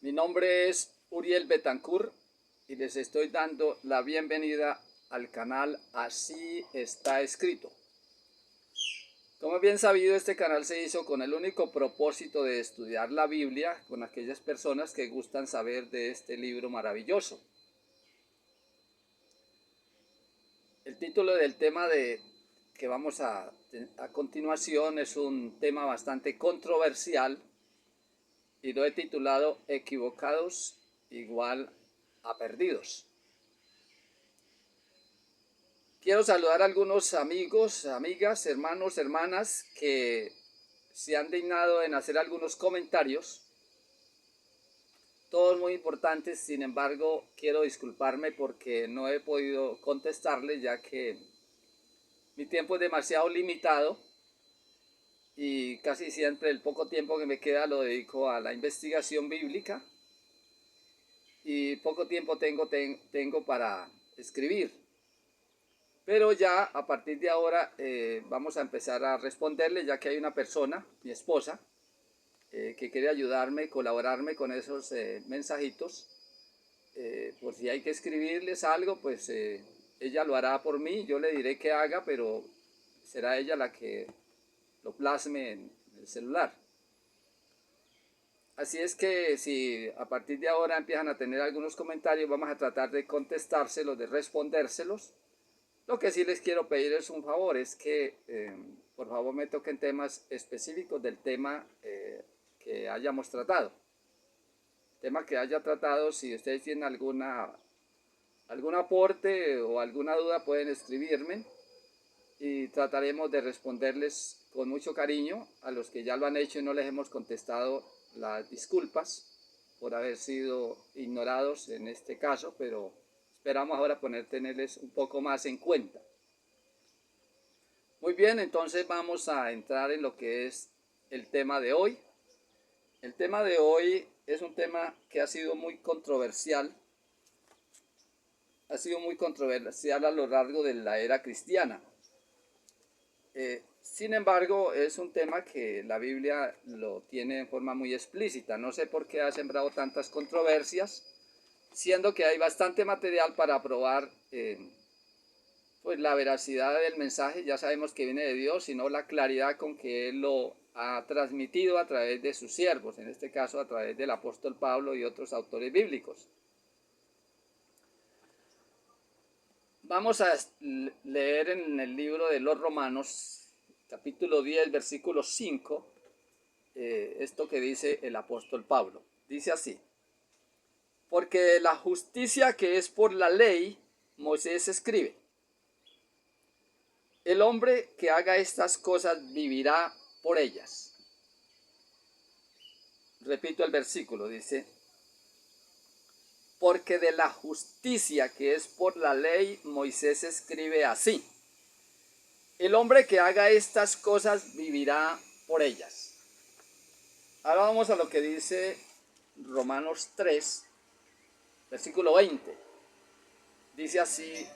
Mi nombre es Uriel Betancourt y les estoy dando la bienvenida al canal Así está escrito. Como bien sabido, este canal se hizo con el único propósito de estudiar la Biblia con aquellas personas que gustan saber de este libro maravilloso. El título del tema que vamos a continuación es un tema bastante controversial y lo he titulado Equivocados igual a perdidos. Quiero saludar a algunos amigos, amigas, hermanos, hermanas que se han dignado en hacer algunos comentarios, todos muy importantes. Sin embargo, quiero disculparme porque no he podido contestarles, ya que mi tiempo es demasiado limitado y casi siempre el poco tiempo que me queda lo dedico a la investigación bíblica y poco tiempo tengo para escribir. Pero ya a partir de ahora vamos a empezar a responderle, ya que hay una persona, mi esposa, que quiere ayudarme, colaborarme con esos mensajitos. Por si hay que escribirles algo, pues ella lo hará por mí, yo le diré que haga, pero será ella la que lo plasme en el celular. Así es que si a partir de ahora empiezan a tener algunos comentarios, vamos a tratar de contestárselos, de respondérselos. Lo que sí les quiero pedir es un favor, es que por favor me toquen temas específicos del tema que hayamos tratado. Tema que haya tratado, si ustedes tienen algún aporte o alguna duda pueden escribirme y trataremos de responderles con mucho cariño. A los que ya lo han hecho y no les hemos contestado, las disculpas por haber sido ignorados en este caso, pero esperamos ahora tenerles un poco más en cuenta. Muy bien, entonces vamos a entrar en lo que es el tema de hoy. El tema de hoy es un tema que ha sido muy controversial. Ha sido muy controversial a lo largo de la era cristiana. Sin embargo, es un tema que la Biblia lo tiene en forma muy explícita. No sé por qué ha sembrado tantas controversias, siendo que hay bastante material para probar pues la veracidad del mensaje. Ya sabemos que viene de Dios, sino la claridad con que Él lo ha transmitido a través de sus siervos, en este caso a través del apóstol Pablo y otros autores bíblicos. Vamos a leer en el libro de los Romanos, capítulo 10, versículo 5, esto que dice el apóstol Pablo. Dice así: porque la justicia que es por la ley, Moisés escribe: el hombre que haga estas cosas vivirá por ellas. Repito el versículo, dice: porque de la justicia que es por la ley, Moisés escribe así: el hombre que haga estas cosas vivirá por ellas. Ahora vamos a lo que dice Romanos 3, versículo 20. Dice así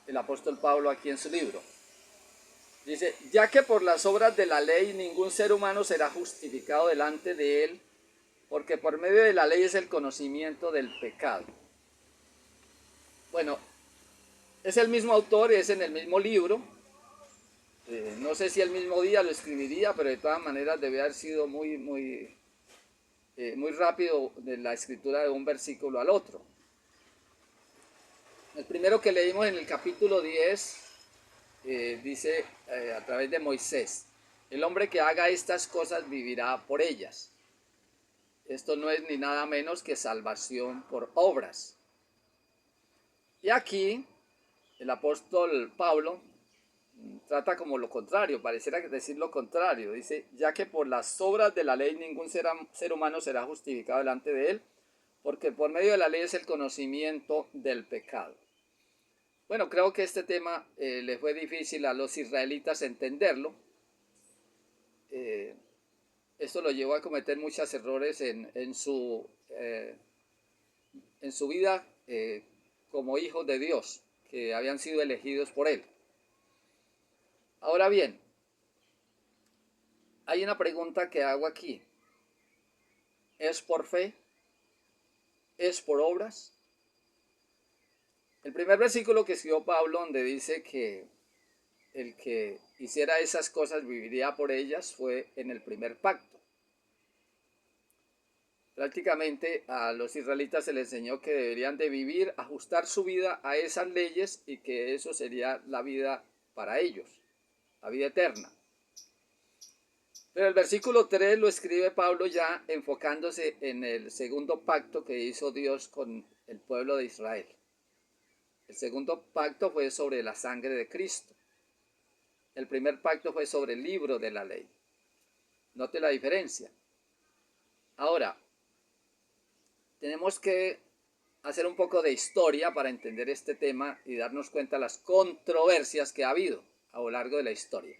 el apóstol Pablo aquí en su libro. Dice: ya que por las obras de la ley ningún ser humano será justificado delante de él, porque por medio de la ley es el conocimiento del pecado. Bueno, es el mismo autor, es en el mismo libro. No sé si el mismo día lo escribiría, pero de todas maneras debe haber sido muy rápido de la escritura de un versículo al otro. El primero que leímos en el capítulo 10 dice a través de Moisés: el hombre que haga estas cosas vivirá por ellas. Esto no es ni nada menos que salvación por obras. Y aquí el apóstol Pablo trata como lo contrario, pareciera decir lo contrario. Dice: ya que por las obras de la ley ningún ser humano será justificado delante de él, porque por medio de la ley es el conocimiento del pecado. Bueno, creo que este tema le fue difícil a los israelitas entenderlo. Esto lo llevó a cometer muchos errores en su vida como hijos de Dios, que habían sido elegidos por él. Ahora bien, hay una pregunta que hago aquí. ¿Es por fe? es por obras. El primer versículo que escribió Pablo, donde dice que el que hiciera esas cosas viviría por ellas, fue en el primer pacto. Prácticamente a los israelitas se les enseñó que deberían de vivir, ajustar su vida a esas leyes y que eso sería la vida para ellos, la vida eterna. Pero el versículo 3 lo escribe Pablo ya enfocándose en el segundo pacto que hizo Dios con el pueblo de Israel. El segundo pacto fue sobre la sangre de Cristo. El primer pacto fue sobre el libro de la ley. Note la diferencia. Ahora, tenemos que hacer un poco de historia para entender este tema y darnos cuenta de las controversias que ha habido a lo largo de la historia.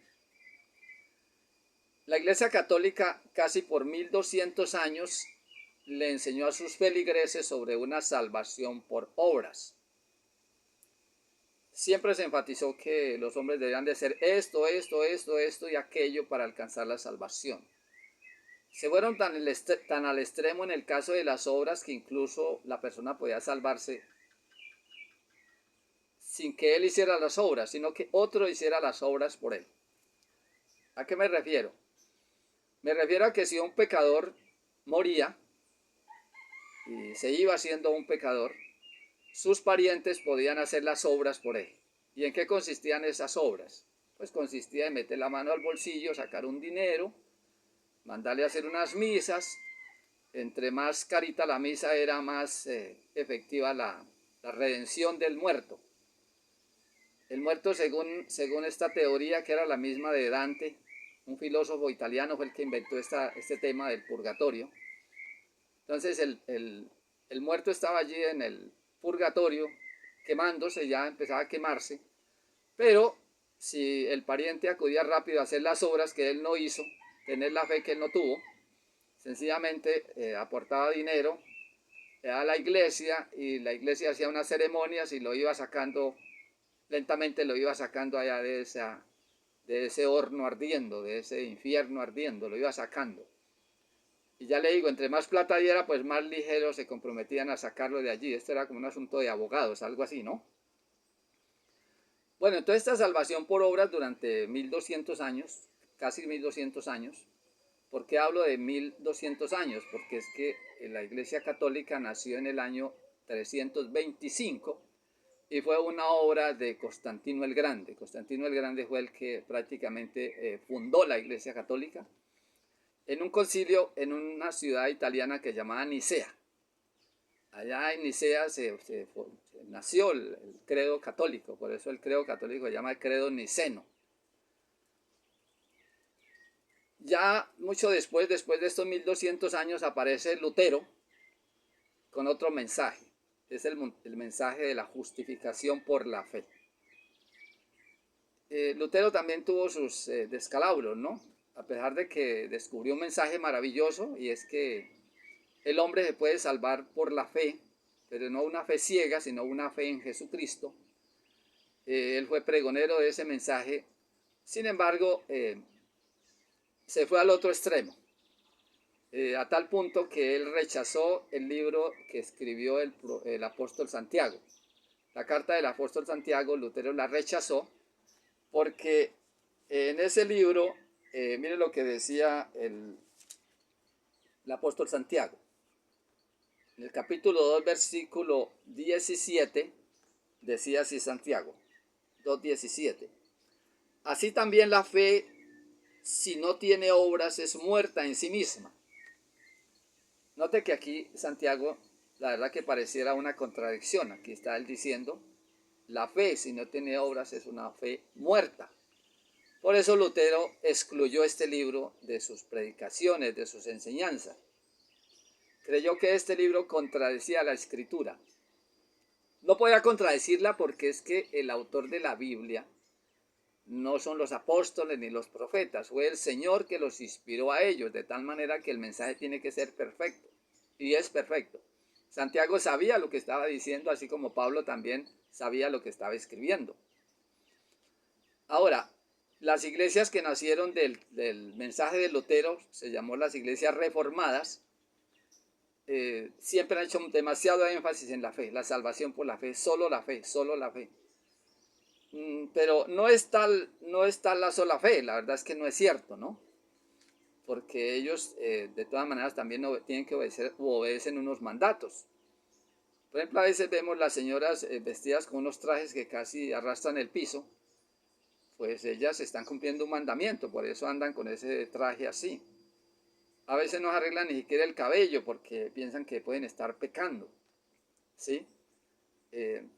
La Iglesia Católica casi por 1200 años le enseñó a sus feligreses sobre una salvación por obras. Siempre se enfatizó que los hombres debían de hacer esto y aquello para alcanzar la salvación. Se fueron tan al extremo en el caso de las obras que incluso la persona podía salvarse sin que él hiciera las obras, sino que otro hiciera las obras por él. ¿A qué me refiero? Me refiero a que si un pecador moría y se iba siendo un pecador, sus parientes podían hacer las obras por él. ¿Y en qué consistían esas obras? Pues consistía en meter la mano al bolsillo, sacar un dinero, mandarle a hacer unas misas. Entre más carita la misa era más efectiva la redención del muerto. El muerto, según esta teoría, que era la misma de Dante, un filósofo italiano fue el que inventó este tema del purgatorio. Entonces el muerto estaba allí en el purgatorio, quemándose, ya empezaba a quemarse, pero si el pariente acudía rápido a hacer las obras que él no hizo, tener la fe que él no tuvo, sencillamente aportaba dinero a la iglesia y la iglesia hacía unas ceremonias y lo iba sacando, lentamente lo iba sacando allá de ese horno ardiendo, de ese infierno ardiendo, lo iba sacando. Y ya le digo, entre más plata diera, pues más ligero se comprometían a sacarlo de allí. Esto era como un asunto de abogados, algo así, ¿no? Bueno, entonces esta salvación por obras durante 1200 años, casi 1200 años. ¿Por qué hablo de 1200 años? Porque es que la Iglesia Católica nació en el año 325 y fue una obra de Constantino el Grande. Constantino el Grande fue el que prácticamente fundó la Iglesia Católica en un concilio en una ciudad italiana que llamaba Nicea. Allá en Nicea se nació el credo católico, por eso el credo católico se llama el credo niceno. Ya mucho después de estos 1200 años, aparece Lutero con otro mensaje. Es el mensaje de la justificación por la fe. Lutero también tuvo sus descalabros, ¿no? A pesar de que descubrió un mensaje maravilloso, y es que el hombre se puede salvar por la fe, pero no una fe ciega, sino una fe en Jesucristo. Él fue pregonero de ese mensaje. Sin embargo, se fue al otro extremo, a tal punto que él rechazó el libro que escribió el apóstol Santiago. La carta del apóstol Santiago, Lutero la rechazó porque en ese libro, mire lo que decía el apóstol Santiago. En el capítulo 2, versículo 17, decía así Santiago, 2:17. Así también la fe, si no tiene obras, es muerta en sí misma. Note que aquí Santiago, la verdad que pareciera una contradicción. Aquí está él diciendo, la fe, si no tiene obras, es una fe muerta. Por eso Lutero excluyó este libro de sus predicaciones, de sus enseñanzas. Creyó que este libro contradecía la Escritura. No podía contradecirla porque es que el autor de la Biblia no son los apóstoles ni los profetas, fue el Señor que los inspiró a ellos, de tal manera que el mensaje tiene que ser perfecto, y es perfecto. Santiago sabía lo que estaba diciendo, así como Pablo también sabía lo que estaba escribiendo. Ahora, las iglesias que nacieron del mensaje de Lutero se llamó las iglesias reformadas, siempre han hecho demasiado énfasis en la fe, la salvación por la fe, solo la fe, solo la fe. Pero no es tal la sola fe, la verdad es que no es cierto, ¿no? Porque ellos de todas maneras también tienen que obedecer u obedecen unos mandatos. Por ejemplo, a veces vemos las señoras vestidas con unos trajes que casi arrastran el piso, pues ellas están cumpliendo un mandamiento, por eso andan con ese traje así. A veces no arreglan ni siquiera el cabello porque piensan que pueden estar pecando, ¿sí?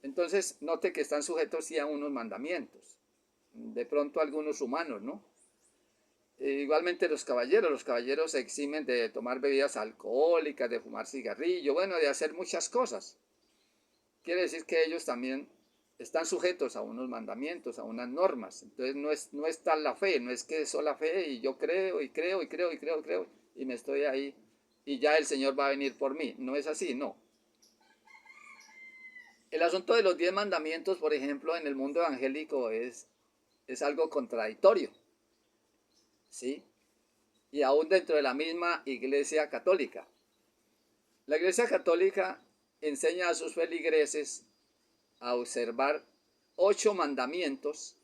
Entonces, note que están sujetos sí a unos mandamientos, de pronto algunos humanos, ¿no? Igualmente los caballeros se eximen de tomar bebidas alcohólicas, de fumar cigarrillo, bueno, de hacer muchas cosas. Quiere decir que ellos también están sujetos a unos mandamientos, a unas normas. Entonces no es tal la fe, no es que es sola fe y yo creo y creo y creo y creo y creo y me estoy ahí y ya el Señor va a venir por mí. No es así, no. El asunto de los 10 mandamientos, por ejemplo, en el mundo evangélico es algo contradictorio, ¿sí? Y aún dentro de la misma Iglesia Católica. La Iglesia Católica enseña a sus feligreses a observar 8 mandamientos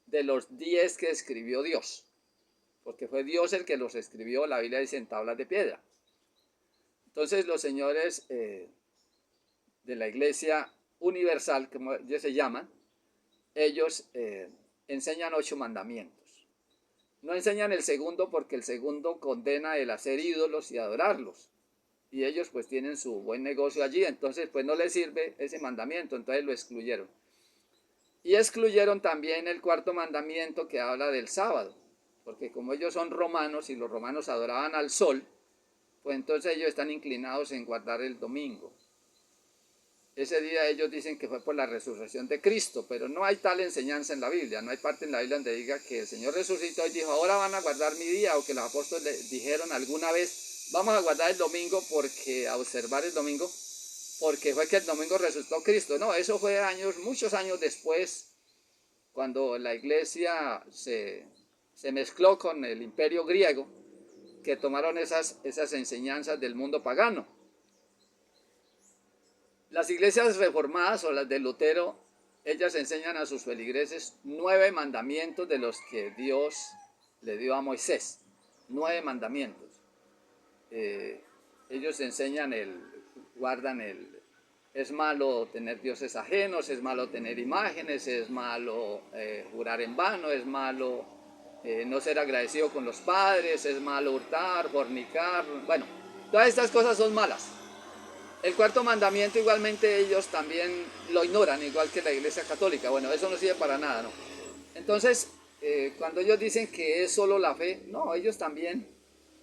de los 10 que escribió Dios, porque fue Dios el que los escribió, la Biblia dice en tablas de piedra. Entonces los señores de la Iglesia Universal, como ellos se llaman, ellos enseñan 8 mandamientos. No enseñan el segundo porque el segundo condena el hacer ídolos y adorarlos. Y ellos pues tienen su buen negocio allí, entonces pues no les sirve ese mandamiento, entonces lo excluyeron. Y excluyeron también el cuarto mandamiento que habla del sábado, porque como ellos son romanos y los romanos adoraban al sol, pues entonces ellos están inclinados en guardar el domingo. Ese día ellos dicen que fue por la resurrección de Cristo, pero no hay tal enseñanza en la Biblia, no hay parte en la Biblia donde diga que el Señor resucitó y dijo, ahora van a guardar mi día, o que los apóstoles dijeron alguna vez, vamos a guardar el domingo porque, a observar el domingo, porque fue que el domingo resucitó Cristo. No, eso fue muchos años después, cuando la iglesia se mezcló con el imperio griego, que tomaron esas enseñanzas del mundo pagano. Las iglesias reformadas o las de Lutero, ellas enseñan a sus feligreses 9 mandamientos de los que Dios le dio a Moisés. 9 mandamientos. Ellos enseñan es malo tener dioses ajenos, es malo tener imágenes, es malo jurar en vano, es malo no ser agradecido con los padres, es malo hurtar, fornicar, bueno, todas estas cosas son malas. El cuarto mandamiento igualmente ellos también lo ignoran, igual que la Iglesia Católica. Bueno, eso no sirve para nada, ¿no? Entonces, cuando ellos dicen que es solo la fe, no, ellos también,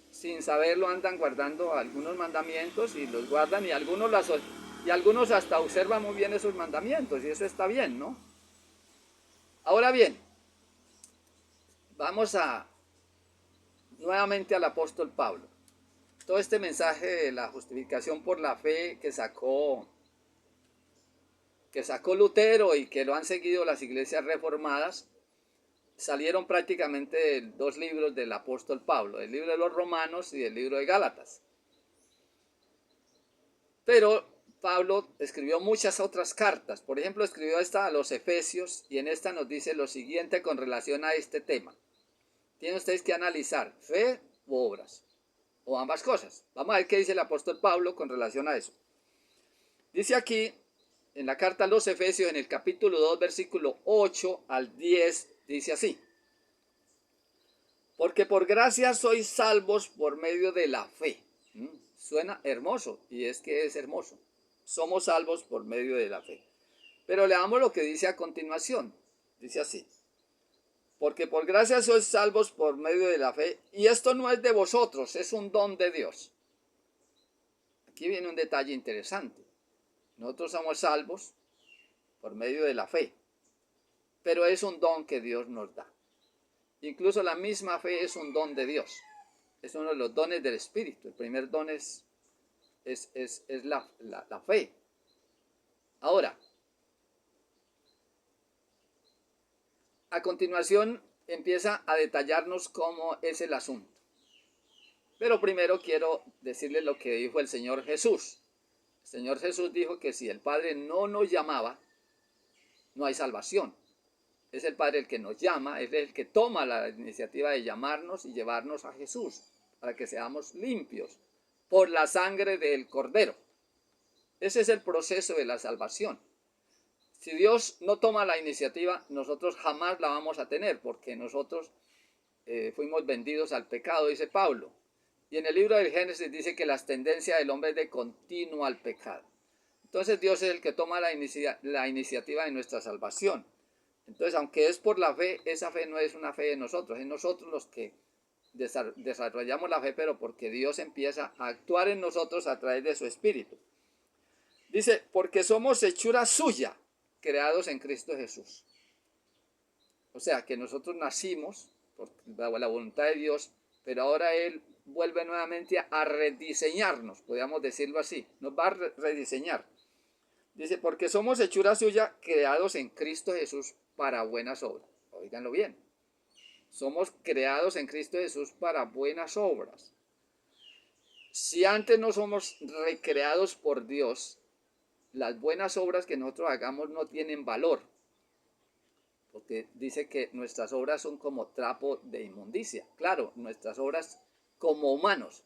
sin saberlo, andan guardando algunos mandamientos y los guardan y algunos hasta observan muy bien esos mandamientos y eso está bien, ¿no? Ahora bien, vamos nuevamente al apóstol Pablo. Todo este mensaje de la justificación por la fe que sacó Lutero y que lo han seguido las iglesias reformadas, salieron prácticamente de 2 libros del apóstol Pablo, el libro de los Romanos y el libro de Gálatas. Pero Pablo escribió muchas otras cartas, por ejemplo escribió esta a los Efesios y en esta nos dice lo siguiente con relación a este tema. Tienen ustedes que analizar fe u obras, o ambas cosas. Vamos a ver qué dice el apóstol Pablo con relación a eso. Dice aquí, en la carta a los Efesios, en el capítulo 2, versículo 8 al 10, dice así. Porque por gracia sois salvos por medio de la fe. Suena hermoso, y es que es hermoso. Somos salvos por medio de la fe. Pero leamos lo que dice a continuación. Dice así. Porque por gracia sois salvos por medio de la fe, y esto no es de vosotros, es un don de Dios. Aquí viene un detalle interesante. Nosotros somos salvos por medio de la fe, pero es un don que Dios nos da. Incluso la misma fe es un don de Dios. Es uno de los dones del Espíritu. El primer don es la fe. Ahora, a continuación empieza a detallarnos cómo es el asunto. Pero primero quiero decirles lo que dijo el Señor Jesús. El Señor Jesús dijo que si el Padre no nos llamaba, no hay salvación. Es el Padre el que nos llama, es el que toma la iniciativa de llamarnos y llevarnos a Jesús, para que seamos limpios por la sangre del Cordero. Ese es el proceso de la salvación. Si Dios no toma la iniciativa, nosotros jamás la vamos a tener, porque nosotros fuimos vendidos al pecado, dice Pablo. Y en el libro del Génesis dice que las tendencias del hombre es de continuo al pecado. Entonces Dios es el que toma la iniciativa de nuestra salvación. Entonces, aunque es por la fe, esa fe no es una fe de nosotros, es nosotros los que desarrollamos la fe, pero porque Dios empieza a actuar en nosotros a través de su Espíritu. Dice, porque somos hechura suya, creados en Cristo Jesús. O sea, que nosotros nacimos por la voluntad de Dios, pero ahora Él vuelve nuevamente a rediseñarnos, podríamos decirlo así, nos va a rediseñar. Dice, porque somos hechura suya, creados en Cristo Jesús para buenas obras. Óiganlo bien. Somos creados en Cristo Jesús para buenas obras. Si antes no somos recreados por Dios, las buenas obras que nosotros hagamos no tienen valor. Porque dice que nuestras obras son como trapo de inmundicia. Claro, nuestras obras como humanos.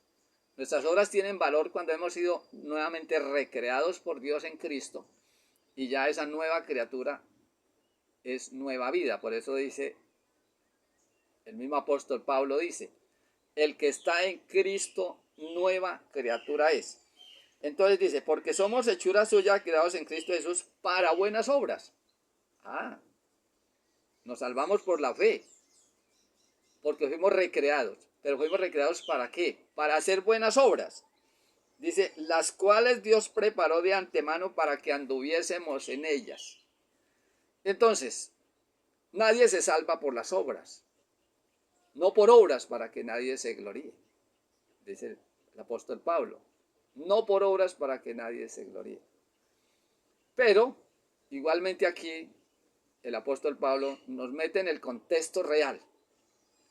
Nuestras obras tienen valor cuando hemos sido nuevamente recreados por Dios en Cristo. Y ya esa nueva criatura es nueva vida. Por eso dice, el mismo apóstol Pablo dice, el que está en Cristo, nueva criatura es. Entonces dice, porque somos hechura suya, creados en Cristo Jesús para buenas obras. Nos salvamos por la fe, porque fuimos recreados. Pero fuimos recreados ¿para qué? Para hacer buenas obras. Dice, las cuales Dios preparó de antemano para que anduviésemos en ellas. Entonces, nadie se salva por las obras. No por obras para que nadie se gloríe. Dice el apóstol Pablo. No por obras para que nadie se gloríe. Pero, igualmente aquí, el apóstol Pablo nos mete en el contexto real.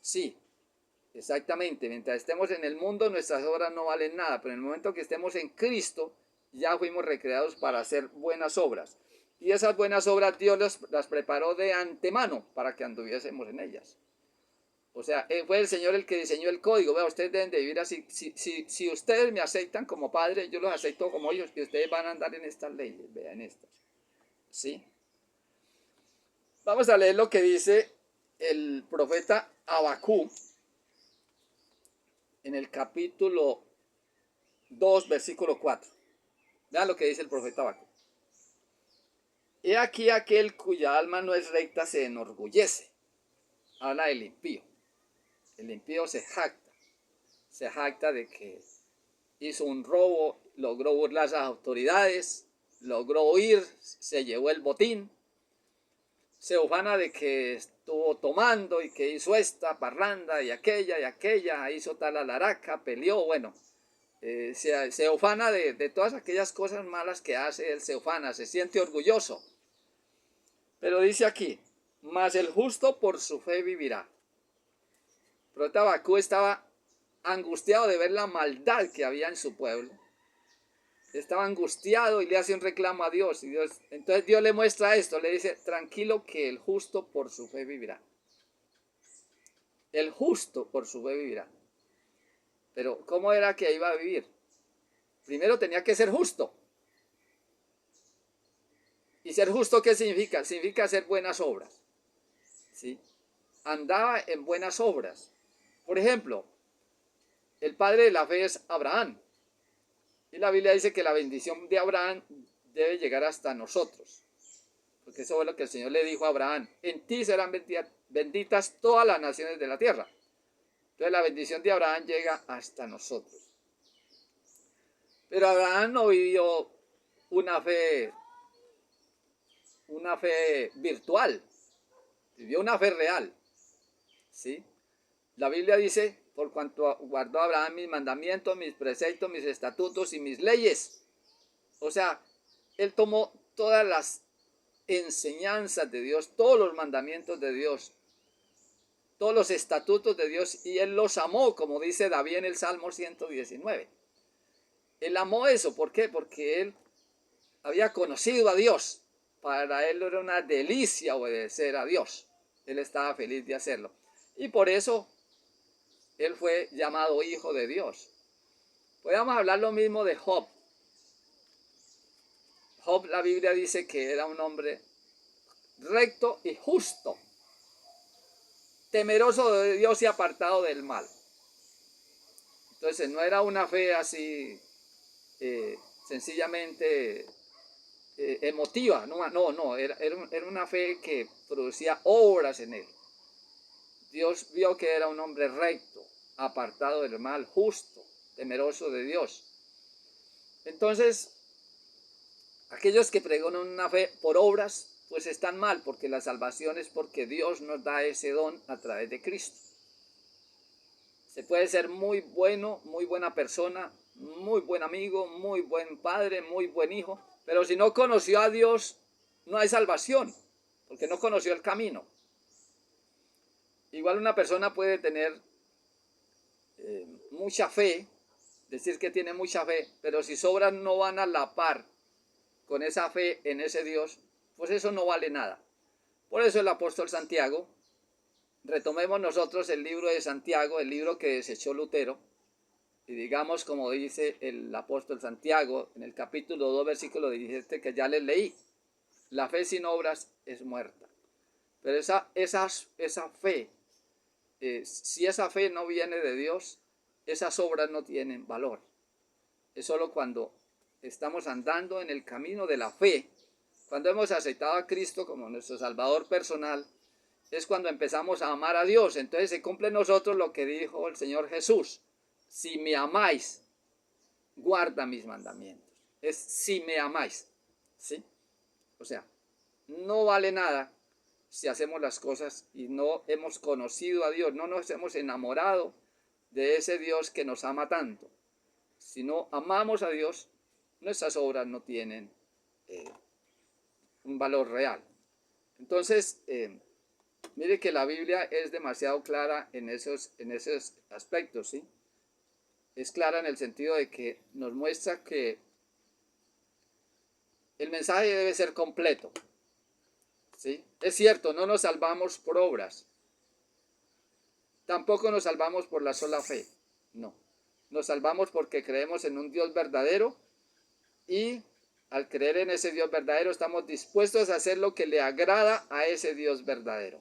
Sí, exactamente. Mientras estemos en el mundo, nuestras obras no valen nada. Pero en el momento que estemos en Cristo, ya fuimos recreados para hacer buenas obras. Y esas buenas obras Dios las preparó de antemano para que anduviésemos en ellas. O sea, fue el Señor el que diseñó el código. Vea, ustedes deben de vivir así. Si ustedes me aceptan como padre, yo los acepto como ellos, y ustedes van a andar en estas leyes, vean estas. ¿Sí? Vamos a leer lo que dice el profeta Habacuc en el capítulo 2, versículo 4. Vean lo que dice el profeta Habacuc. He aquí aquel cuya alma no es recta se enorgullece. Habla del impío. El impío se jacta de que hizo un robo, logró burlar a las autoridades, logró huir, se llevó el botín, se ufana de que estuvo tomando y que hizo esta parranda y aquella, hizo tal alaraca, peleó, bueno, se ufana de todas aquellas cosas malas que hace, él se ufana, se siente orgulloso. Pero dice aquí, mas el justo por su fe vivirá. Pero Habacuc estaba angustiado de ver la maldad que había en su pueblo. Estaba angustiado y le hace un reclamo a Dios. Entonces Dios le muestra esto, le dice, tranquilo que el justo por su fe vivirá. El justo por su fe vivirá. Pero ¿cómo era que iba a vivir? Primero tenía que ser justo. ¿Y ser justo qué significa? Significa hacer buenas obras. ¿Sí? Andaba en buenas obras. Por ejemplo, el padre de la fe es Abraham. Y la Biblia dice que la bendición de Abraham debe llegar hasta nosotros. Porque eso es lo que el Señor le dijo a Abraham. En ti serán benditas todas las naciones de la tierra. Entonces la bendición de Abraham llega hasta nosotros. Pero Abraham no vivió una fe virtual. Vivió una fe real. ¿Sí? La Biblia dice, por cuanto guardó Abraham mis mandamientos, mis preceptos, mis estatutos y mis leyes. O sea, él tomó todas las enseñanzas de Dios, todos los mandamientos de Dios, todos los estatutos de Dios y él los amó, como dice David en el Salmo 119. Él amó eso, ¿por qué? Porque él había conocido a Dios. Para él era una delicia obedecer a Dios. Él estaba feliz de hacerlo. Y por eso él fue llamado hijo de Dios. Podemos hablar lo mismo de Job. Job, la Biblia dice que era un hombre recto y justo, temeroso de Dios y apartado del mal. Entonces no era una fe así sencillamente emotiva, no, era una fe que producía obras en él. Dios vio que era un hombre recto, apartado del mal, justo, temeroso de Dios. Entonces, aquellos que pregonan una fe por obras, pues están mal, porque la salvación es porque Dios nos da ese don a través de Cristo. Se puede ser muy bueno, muy buena persona, muy buen amigo, muy buen padre, muy buen hijo, pero si no conoció a Dios, no hay salvación, porque no conoció el camino. Igual una persona puede tener mucha fe, decir que tiene mucha fe, pero si sobras no van a la par con esa fe en ese Dios, pues eso no vale nada. Por eso el apóstol Santiago, retomemos nosotros el libro de Santiago, el libro que desechó Lutero, y digamos como dice el apóstol Santiago en el capítulo 2, versículo 17, que ya les leí, la fe sin obras es muerta. Pero esa fe, si esa fe no viene de Dios, esas obras no tienen valor. Es solo cuando estamos andando en el camino de la fe, cuando hemos aceptado a Cristo como nuestro Salvador personal, es cuando empezamos a amar a Dios. Entonces se cumple en nosotros lo que dijo el Señor Jesús: si me amáis, guarda mis mandamientos. Es si me amáis, ¿sí? O sea, no vale nada si hacemos las cosas y no hemos conocido a Dios, no nos hemos enamorado de ese Dios que nos ama tanto. Si no amamos a Dios, nuestras obras no tienen un valor real. Entonces, mire que la Biblia es demasiado clara en esos aspectos, ¿sí? Es clara en el sentido de que nos muestra que el mensaje debe ser completo, ¿sí? Es cierto, no nos salvamos por obras, tampoco nos salvamos por la sola fe, no. Nos salvamos porque creemos en un Dios verdadero y al creer en ese Dios verdadero estamos dispuestos a hacer lo que le agrada a ese Dios verdadero,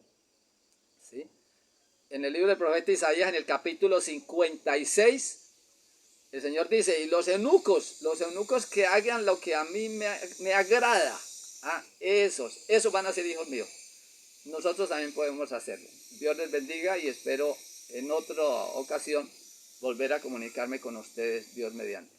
¿sí? En el libro del profeta Isaías, en el capítulo 56, el Señor dice: y los eunucos que hagan lo que a mí me agrada, esos van a ser hijos míos. Nosotros también podemos hacerlo. Dios les bendiga y espero en otra ocasión volver a comunicarme con ustedes, Dios mediante.